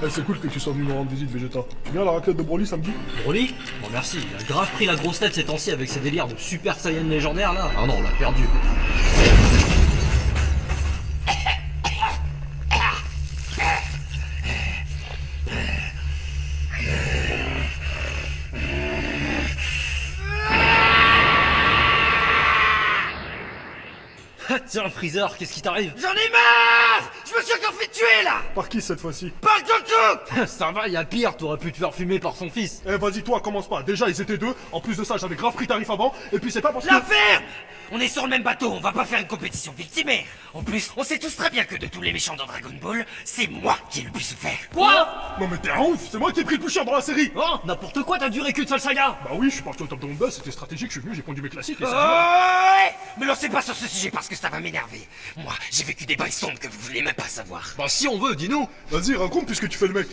Eh, c'est cool que tu sois venu me rendre visite, Vegeta. Tu viens à la raclette de Broly samedi? Broly? Bon merci, il a grave pris la grosse tête ces temps-ci avec ses délires de Super Saiyan légendaire là. Ah non, on l'a perdu. Ah tiens Freezer, qu'est-ce qui t'arrive? J'en ai marre! Je me suis encore fait tuer là! Par qui cette fois-ci? Par Goku! Ça va, y'a pire, t'aurais pu te faire fumer par son fils. Eh, vas-y, toi, commence pas. Déjà, ils étaient deux. En plus de ça, j'avais grave pris tarif avant. Et puis, c'est pas parce que. La ferme! On est sur le même bateau, on va pas faire une compétition victimaire. En plus, on sait tous très bien que de tous les méchants dans Dragon Ball, c'est moi qui ai le plus souffert. Quoi? Non, mais t'es un ouf. C'est moi qui ai pris le plus cher dans la série. Oh, n'importe quoi, t'as duré qu'une seule saga. Bah oui, je suis parti au top de mon buzz. C'était stratégique. Je suis venu, j'ai pondu mes classiques. Et ça. Ouais! Me lancez pas sur ce sujet parce que ça va m'énerver. Moi, j'ai vécu des bails sombres que vous voulez même pas savoir. Bah si on veut, dis-nous. Vas-y, raconte puisque tu fais le mec.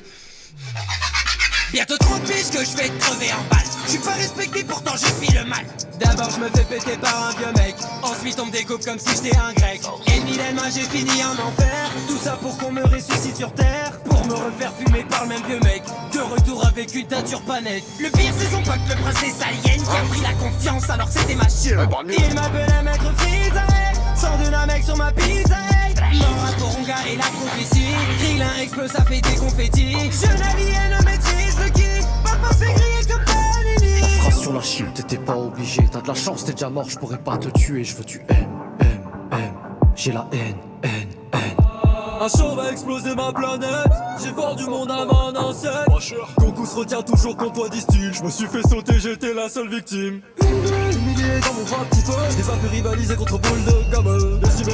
Bientôt 30 piges que je vais te crever en balle. Je suis pas respecté, pourtant je suis le mal. D'abord je me fais péter par un vieux mec. Ensuite on me découpe comme si j'étais un grec. Et millénaire j'ai fini en enfer. Tout ça pour qu'on me ressuscite sur terre. Pour me refaire fumer par le même vieux mec. De retour avec une teinture pas nette. Le pire c'est son pote, le prince des Saiyans, qui a pris la confiance alors que c'était ma chie. Il m'appelait maître Frizae. Sans de la mec sur ma pizza. Mort à Toronga et la prophétie. Krillin explose, ça fait des confettis. Je navigue et ne maîtrise le kick. Papa fait griller comme Panini. La phrase sur la chine, t'étais pas obligé. T'as de la chance, t'es déjà mort, je pourrais pas te tuer. Je veux tu aimes. J'ai la haine. Un show va exploser ma planète. J'ai vendu mon âme en un sec. Goku se retient toujours contre toi, disent-ils. Je me suis fait sauter, j'étais la seule victime. Humilié dans mon bras petit peu. J'ai pas pu rivaliser contre boule de gamme. Décimé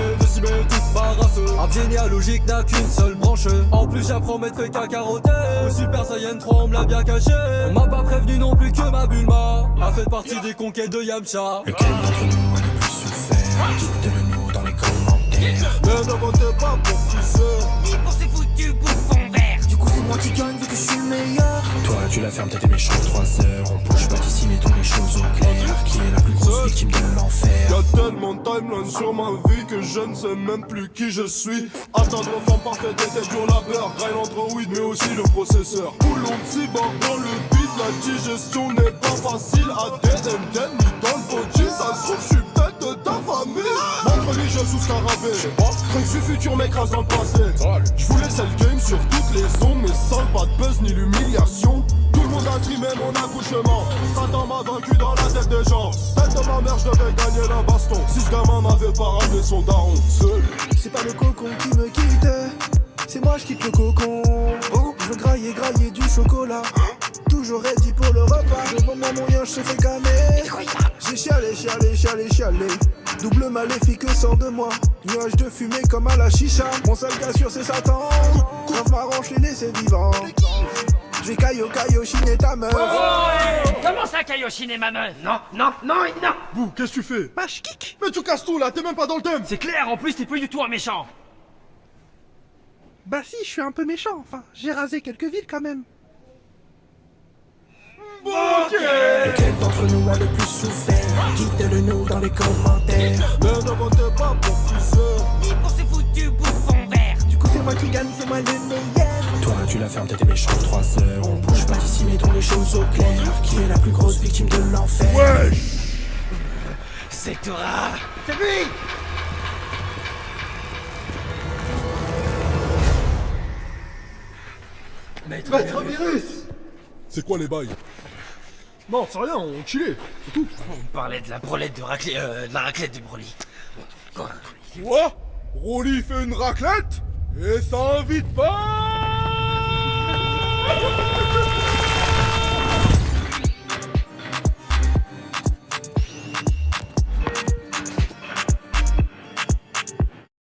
toute ma race. Arbre généalogique n'a qu'une seule branche. En plus j'apprends m'être fait cacaroter. Le Super Saiyan 3 on me l'a bien caché. On m'a pas prévenu non plus que ma Bulma a fait partie des conquêtes de Yamcha. Lequel d'entre nous a le plus souffert? Dites-le nous dans les commentaires. Ne me votez pas pour Freezer. Ni pour ces foutus bouffons verts. Du coup c'est moi qui gagne vu que je suis le meilleur. Toi tu la fermes, t'es méchant 3 heures. On bouge pas d'ici, mettons les choses au clair. Qui est la plus grosse victime de l'enfer? Y'a tellement de timeline sur ma vie que je ne sais même plus qui je suis. Atteindre l'enfant parfait était dur labeur. Grail Android mais aussi le processeur. Boulon de cyborg dans le beat. La digestion n'est pas facile. ADN, ni dans le body. Ça se trouve, je suis peut-être de ta famille. Montre religieux sous scarabée. Truc du futur m'écrase dans le passé. Je voulais le game sur toutes les ondes. Mais sans pas de buzz ni l'humiliation. Tout le monde a streamé mon accouchement. Satan m'a vaincu dans la tête des gens. Tête de ma mère, je devais gagner la baston. Si ce gamin m'avait pas ramené son daron seul. C'est pas le cocon qui me quitte, c'est moi je quitte le cocon. Je veux grailler du chocolat. Toujours ready pour le repas. Devant moi mon lien, je te fais gamer. J'ai chialé. Double maléfique sort de moi. Nuage de fumée comme à la chicha. Mon seul gars sûr c'est Satan. Grave marrant, je l'ai laissé vivant. Je vais Kaioshiner ta meuf. Comment ça, Kaioshin et ma meuf? Non. Bouh, qu'est-ce que tu fais? Bah je kick. Mais tu casses tout là, t'es même pas dans le thème. C'est clair, en plus t'es plus du tout un méchant. Bah si, je suis un peu méchant, enfin, j'ai rasé quelques villes quand même. Lequel d'entre nous a le plus souffert? Dites-le nous dans les commentaires. Ne votez pas pour Freezer. Ni pour ces foutus bouffons verts. Du coup c'est moi qui gagne, c'est moi le meilleur. Toi tu la fermes, t'es méchant 3 heures. On bouge pas d'ici, mettons les choses au clair. Qui est la plus grosse victime de l'enfer? Ouais. C'est toi. C'est lui. Maître Virus. C'est quoi les bails? Non, c'est rien, on chillait, c'est tout. On parlait de la brolette de la raclette de Broly. Quoi? Quoi? Broly fait une raclette? Et ça invite pas?